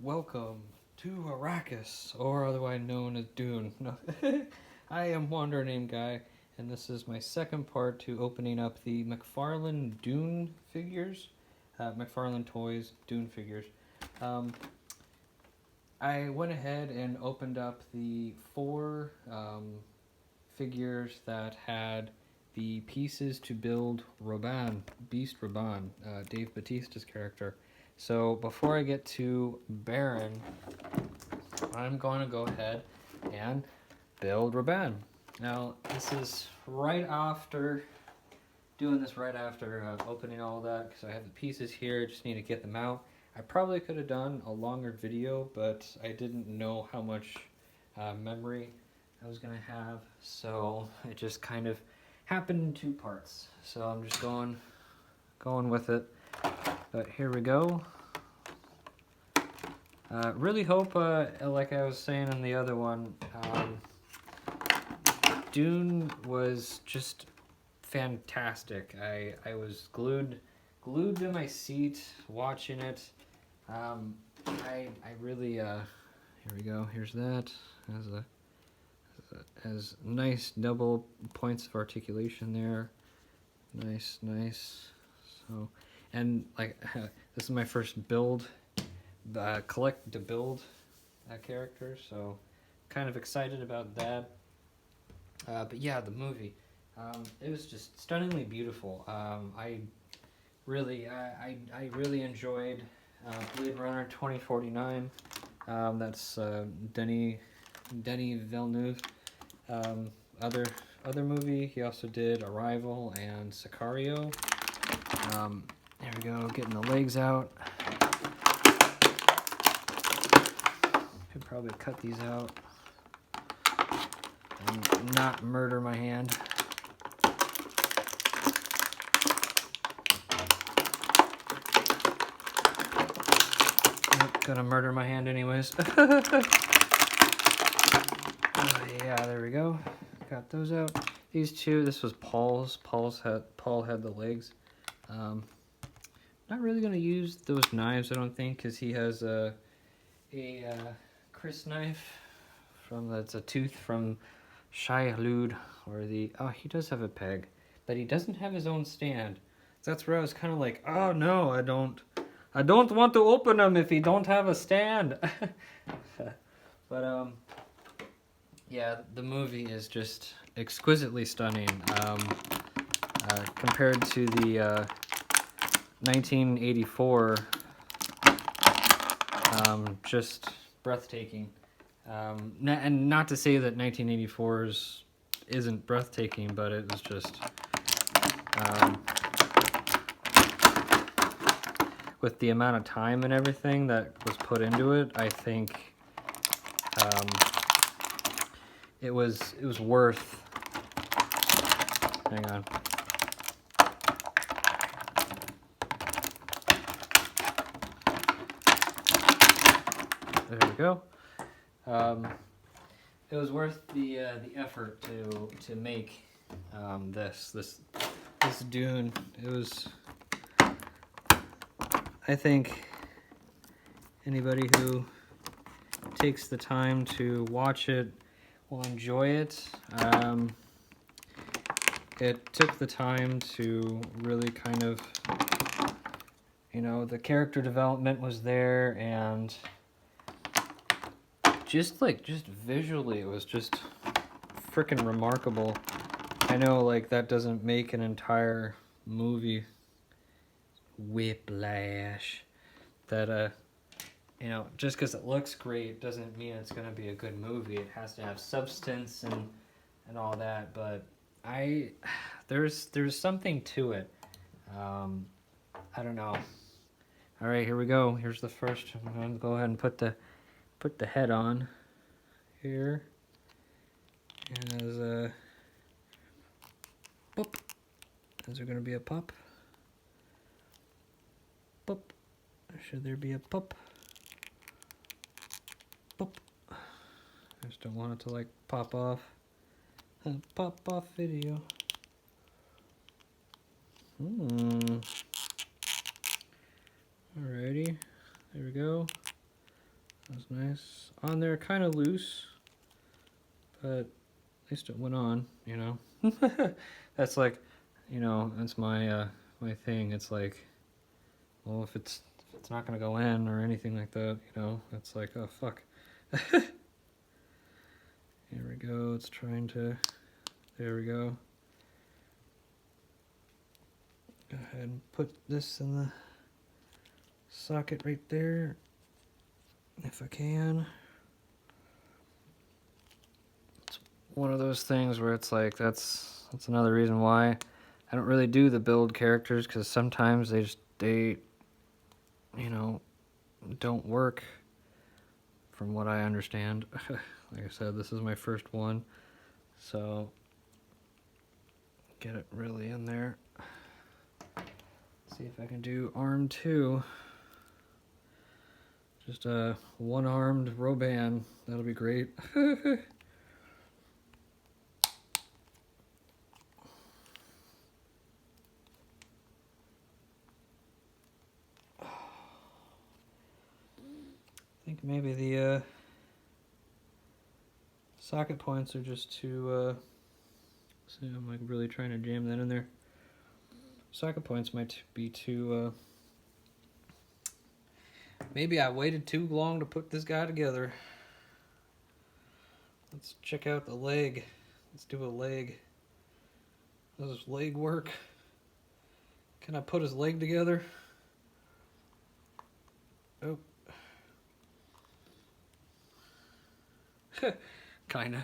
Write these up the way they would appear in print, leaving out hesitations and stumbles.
Welcome to Arrakis, or otherwise known as Dune. No. I am Wander Name Guy, and this is my second part to opening up the McFarlane Dune figures. McFarlane Toys Dune figures. I went ahead and opened up the four figures that had the pieces to build Raban, Beast Raban, Dave Bautista's character. So before I get to Baron, I'm going to go ahead and build Raban. Now, this is right after, doing this right after opening all that, because I have the pieces here, just need to get them out. I probably could have done a longer video, but I didn't know how much memory I was going to have, so it just kind of happened in two parts. So I'm just going with it. But here we go. Really hope, like I was saying in the other one, Dune was just fantastic. I was glued to my seat watching it. I really here we go. Here's that has nice double points of articulation there. Nice. So, and like this is my first build, collect to build character, so kind of excited about that. But yeah, the movie, it was just stunningly beautiful. I really enjoyed Blade Runner 2049. That's Denis Villeneuve. Other movie, he also did Arrival and Sicario. There we go, getting the legs out. Could probably cut these out and not murder my hand. Nope, gonna murder my hand anyways. Yeah, there we go. Got those out. These two, this was Paul's. Paul had the legs. Not really gonna use those knives, I don't think, because he has a Chris knife that's a tooth from Shai-Hulud, or he does have a peg, but he doesn't have his own stand. That's where I was kind of like, oh no, I don't want to open him if he don't have a stand. But yeah, the movie is just exquisitely stunning. Compared to the 1984, just breathtaking. And not to say that 1984's isn't breathtaking, but it was just with the amount of time and everything that was put into it, I think it was worth. Hang on. There we go. It was worth the effort to make this Dune. It was. I think anybody who takes the time to watch it will enjoy it. It took the time to really kind of, the character development was there, and just visually, it was just freaking remarkable. I know, like, that doesn't make an entire movie. Whiplash. That just because it looks great doesn't mean it's going to be a good movie. It has to have substance and all that. But there's something to it. I don't know. All right, here we go. Here's the first. I'm going to go ahead and put the head on here. As a boop. Is there going to be a pop? Boop. Should there be a pop? Boop. I just don't want it to, like, pop off. Pop off video. Alrighty. There we go. That was nice. On there, kind of loose, but at least it went on, you know. That's like, you know, that's my my thing. It's like, well, if it's not gonna go in or anything like that, you know, it's like, oh fuck. Here we go. It's trying to. There we go. Go ahead and put this in the socket right there, if I can. It's one of those things where it's like, that's another reason why I don't really do the build characters, because sometimes they you know, don't work from what I understand. Like I said, this is my first one, so get it really in there. See if I can do arm 2. Just a one-armed Roban. That'll be great. I think maybe the socket points are just too. See, I'm like really trying to jam that in there. Socket points might be too. Maybe I waited too long to put this guy together. Let's check out the leg. Let's do a leg. Does his leg work? Can I put his leg together? Oh. Kinda.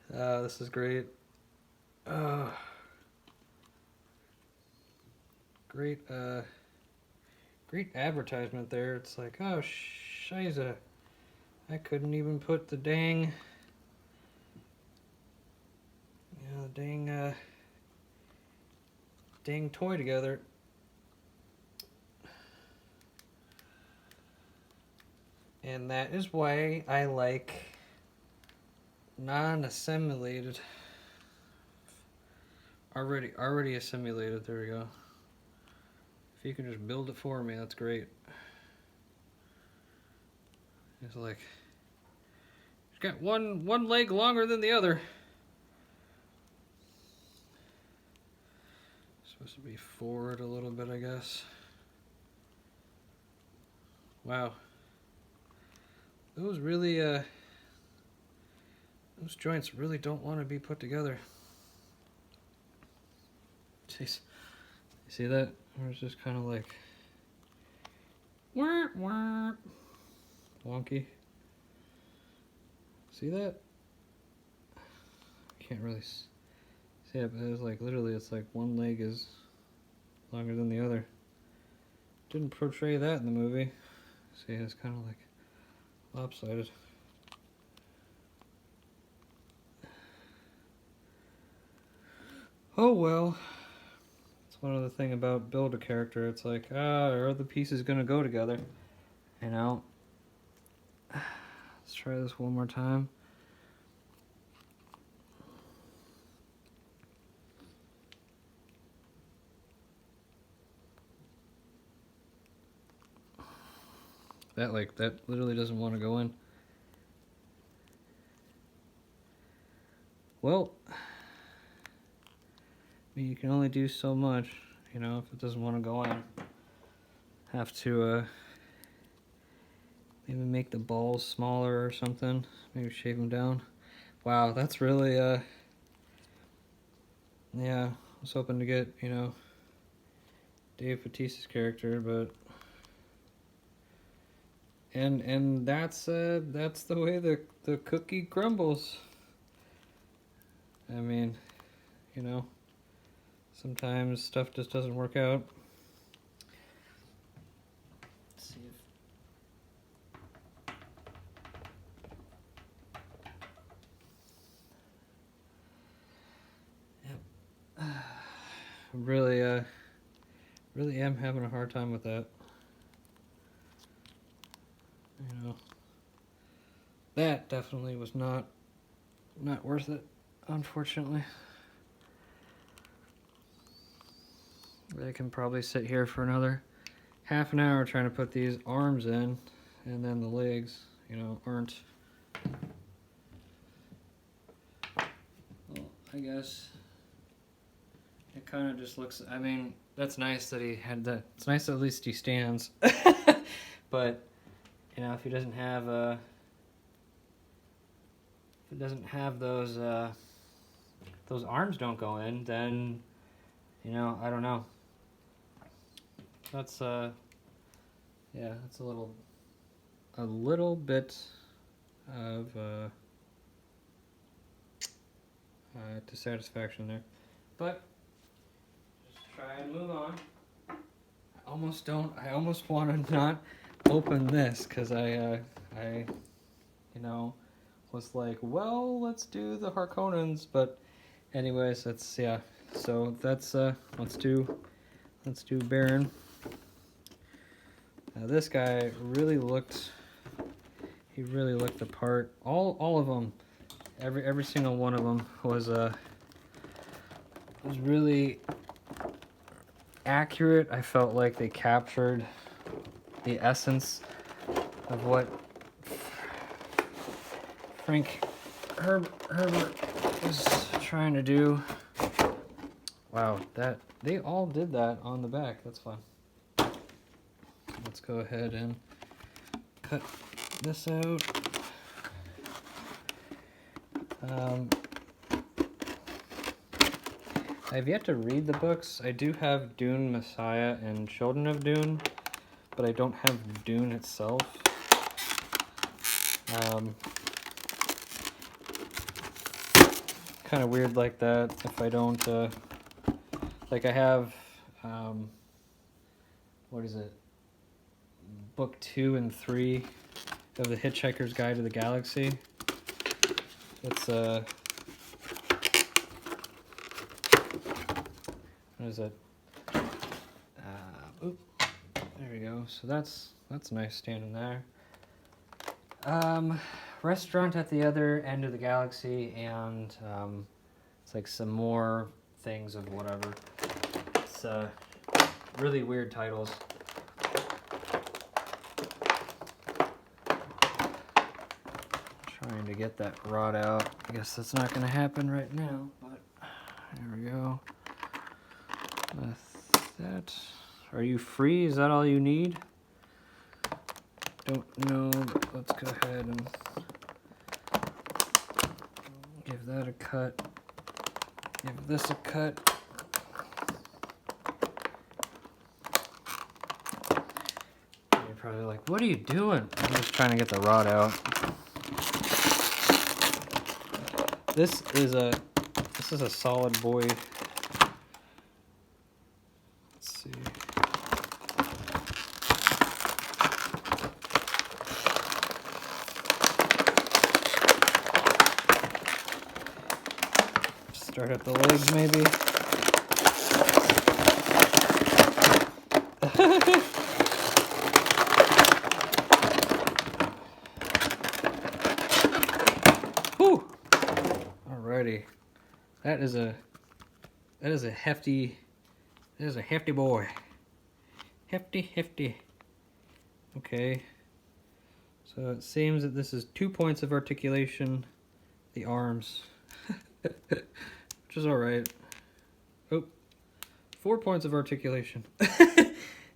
This is great. Great, great advertisement there. It's like, oh, shiza. I couldn't even put the dang, dang toy together. And that is why I like non-assimilated. Already assimilated. There we go. If you can just build it for me, that's great. It's like, it's got one leg longer than the other. Supposed to be forward a little bit, I guess. Wow. Those really, those joints really don't want to be put together. Jeez. You see that? Or it's just kind of like wonky. See that? I can't really see it, but it's like literally, it's like one leg is longer than the other. Didn't portray that in the movie. See, it's kind of like lopsided. Oh well. One other thing about build a character, it's like, are the pieces gonna go together? You know? Let's try this one more time. That literally doesn't want to go in. Well, I mean, you can only do so much, you know, if it doesn't want to go in. Have to, maybe make the balls smaller or something. Maybe shave them down. Wow, that's really, yeah, I was hoping to get, you know, Dave Bautista's character, but... And that's the way the cookie crumbles. I mean, you know, sometimes stuff just doesn't work out. Let's see if... Yep. Really, really am having a hard time with that. You know, that definitely was not worth it, unfortunately. I can probably sit here for another half an hour trying to put these arms in, and then the legs, you know, aren't. Well, I guess it kind of just looks. I mean, that's nice that he had that. It's nice that at least he stands. But you know, if he doesn't have those arms don't go in, then you know, I don't know. That's yeah, that's a little bit of dissatisfaction there, but just try and move on. I almost want to not open this because I you know, was like, well, let's do the Harkonnens, but anyways, that's, yeah, so that's let's do Baron. Now this guy really looked the part. All of them, every single one of them was really accurate. I felt like they captured the essence of what Frank Herbert was trying to do. Wow, that they all did that on the back. That's fun. Let's go ahead and cut this out. I've yet to read the books. I do have Dune, Messiah, and Children of Dune, but I don't have Dune itself. Kind of weird like that if I don't, like I have, what is it, book 2 and 3 of The Hitchhiker's Guide to the Galaxy. It's, what is it? Oop, there we go. So that's nice standing there. Restaurant at the other end of the galaxy, and it's like some more things of whatever. It's really weird titles. Trying to get that rod out. I guess that's not going to happen right now, but there we go. With that, are you free? Is that all you need? Don't know, but let's go ahead and give that a cut. Give this a cut. You're probably like, what are you doing? I'm just trying to get the rod out. This is a solid boy. Let's see. Start at the legs, maybe. Whew. Alrighty, that is a hefty boy. Hefty. Okay, so it seems that this is 2 points of articulation. The arms. Which is alright. Oh, 4 points of articulation.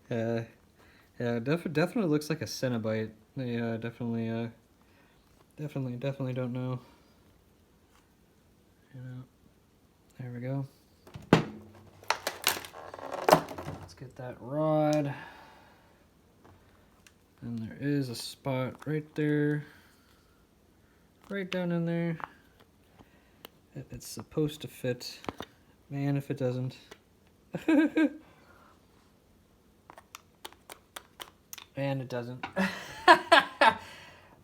Yeah, definitely looks like a Cenobite. Yeah, definitely don't know. You know, there we go. Let's get that rod. And there is a spot right there. Right down in there. It's supposed to fit. Man, if it doesn't. And it doesn't.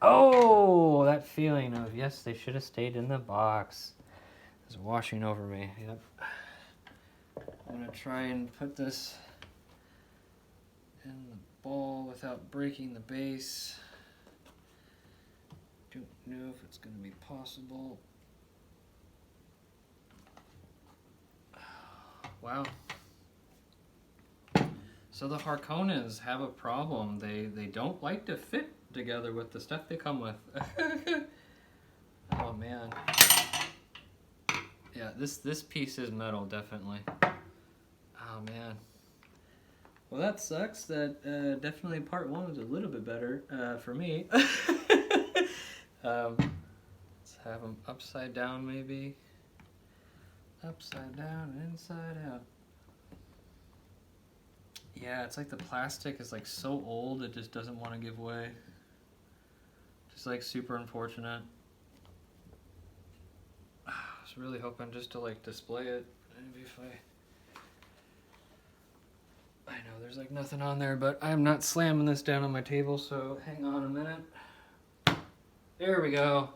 Oh, that feeling of, yes, they should have stayed in the box. It's washing over me. Yep. I'm going to try and put this in the bowl without breaking the base. Don't know if it's going to be possible. Wow. So the Harkonnens have a problem. They don't like to fit together with the stuff they come with. Oh man. Yeah, this piece is metal, definitely. Oh man. Well, that sucks. That definitely part one was a little bit better for me. Let's have them upside down, maybe. Upside down, inside out. Yeah, it's like the plastic is like so old it just doesn't want to give way. Just like super unfortunate. I was really hoping just to like display it. Maybe if I know there's like nothing on there, but I'm not slamming this down on my table, so hang on a minute. There we go.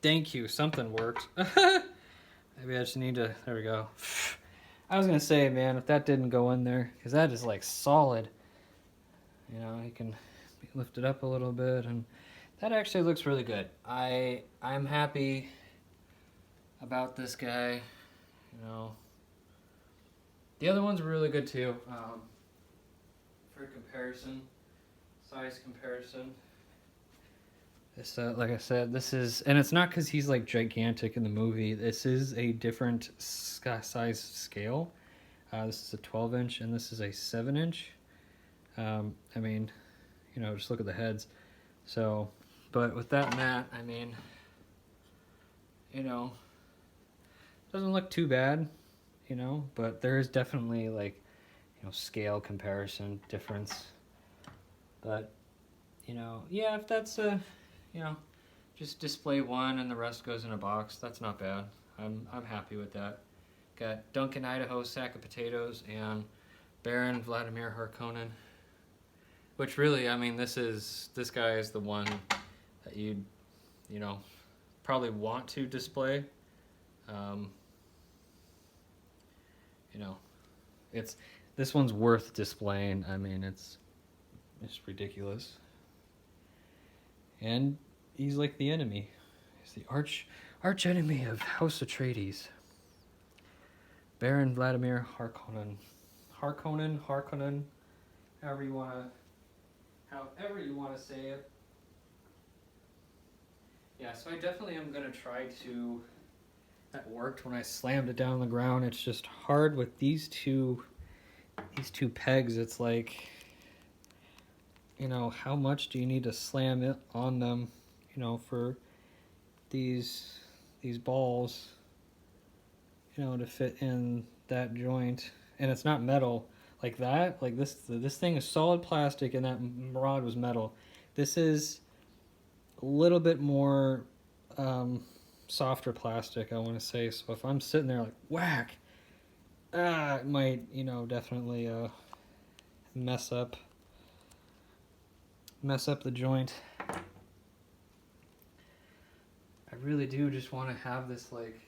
Thank you, something worked. Maybe I just need to, there we go. I was gonna say, man, if that didn't go in there, because that is like solid. You know, you can lift it up a little bit, and that actually looks really good. I'm happy about this guy. You know, the other ones were really good too. For comparison, size comparison. This, like I said, this is, and it's not because he's like gigantic in the movie. This is a different size scale. This is a 12-inch, and this is a 7-inch. I mean, you know, just look at the heads. So, but with that mat, I mean, you know, doesn't look too bad, you know, but there is definitely like, you know, scale comparison difference. But, you know, yeah, if that's a, you know, just display one and the rest goes in a box, that's not bad. I'm happy with that. Got Duncan Idaho sack of potatoes and Baron Vladimir Harkonnen. Which really, I mean, this guy is the one that you know, probably want to display. You know, this one's worth displaying. I mean, it's ridiculous. And he's like the enemy. He's the arch enemy of House Atreides. Baron Vladimir Harkonnen. Harkonnen, however you want to say it. Yeah, so I definitely am going to try to, that worked when I slammed it down on the ground. It's just hard with these two pegs. It's like, you know, how much do you need to slam it on them, you know, for these balls, you know, to fit in that joint. And it's not metal like that. Like this thing is solid plastic, and that rod was metal. This is a little bit more softer plastic, I want to say. So if I'm sitting there like whack, it might, you know, definitely mess up the joint. I really do just want to have this like,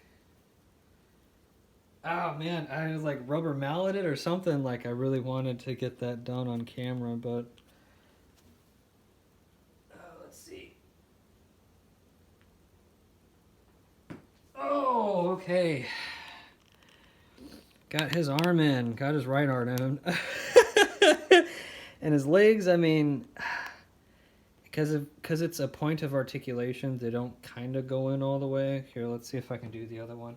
oh man, I was like rubber mallet it or something. Like I really wanted to get that done on camera, but let's see. Oh, okay. Got his arm in, got his right arm in. And his legs, I mean, because it's a point of articulation, they don't kind of go in all the way. Here, let's see if I can do the other one.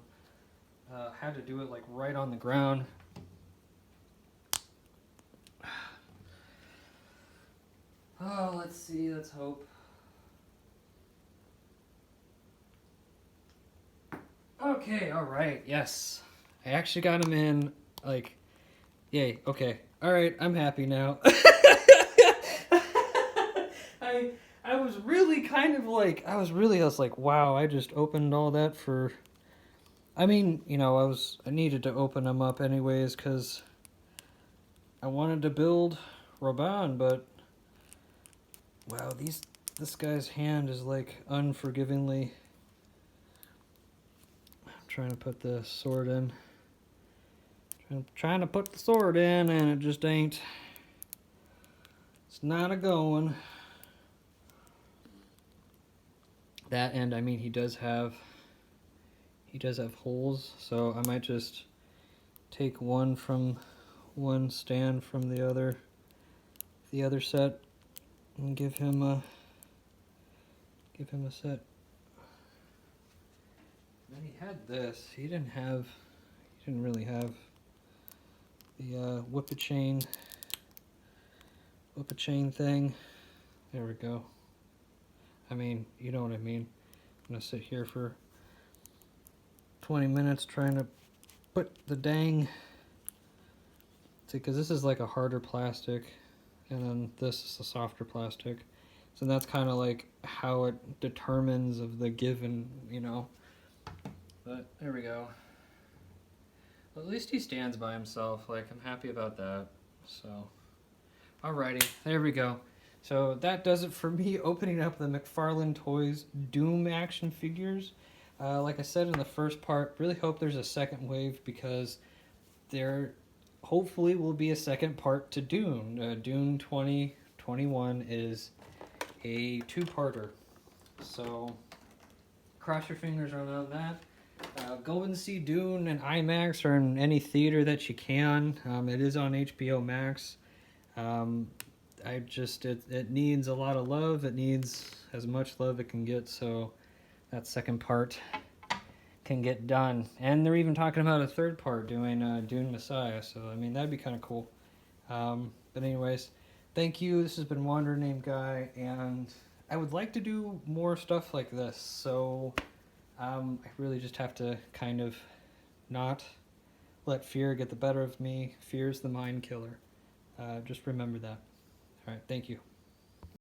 Had to do it like right on the ground. Oh, let's see, let's hope. Okay, all right, yes. I actually got him in, like, yay, okay. All right, I'm happy now. I was really kind of like, I was like, wow, I just opened all that for, I mean, you know, I needed to open them up anyways, because I wanted to build Raban, but, wow, this guy's hand is like unforgivingly, I'm trying to put the sword in. I'm trying to put the sword in, and it just ain't. It's not a going. That end, I mean, he does have holes, so I might just take one from one stand from the other set, and give him a set. Then he had this. He didn't really have the whip a chain thing. There we go. I mean, you know what I mean. I'm gonna sit here for 20 minutes trying to put the dang, see, because this is like a harder plastic and then this is a softer plastic, so that's kind of like how it determines of the given, you know. But there we go. Well, at least he stands by himself. Like, I'm happy about that. So alrighty, there we go. So that does it for me opening up the McFarlane Toys Doom action figures. Like I said in the first part, really hope there's a second wave, because there hopefully will be a second part to Dune. Dune 2021 is a two-parter. So cross your fingers on that. Go and see Dune in IMAX or in any theater that you can. It is on HBO Max. It needs a lot of love. It needs as much love it can get, so that second part can get done. And they're even talking about a third part doing Dune Messiah, so I mean, that'd be kind of cool. But anyways, thank you. This has been Wander Named Guy, and I would like to do more stuff like this, so I really just have to kind of not let fear get the better of me. Fear is the mind killer. Just remember that. All right, thank you.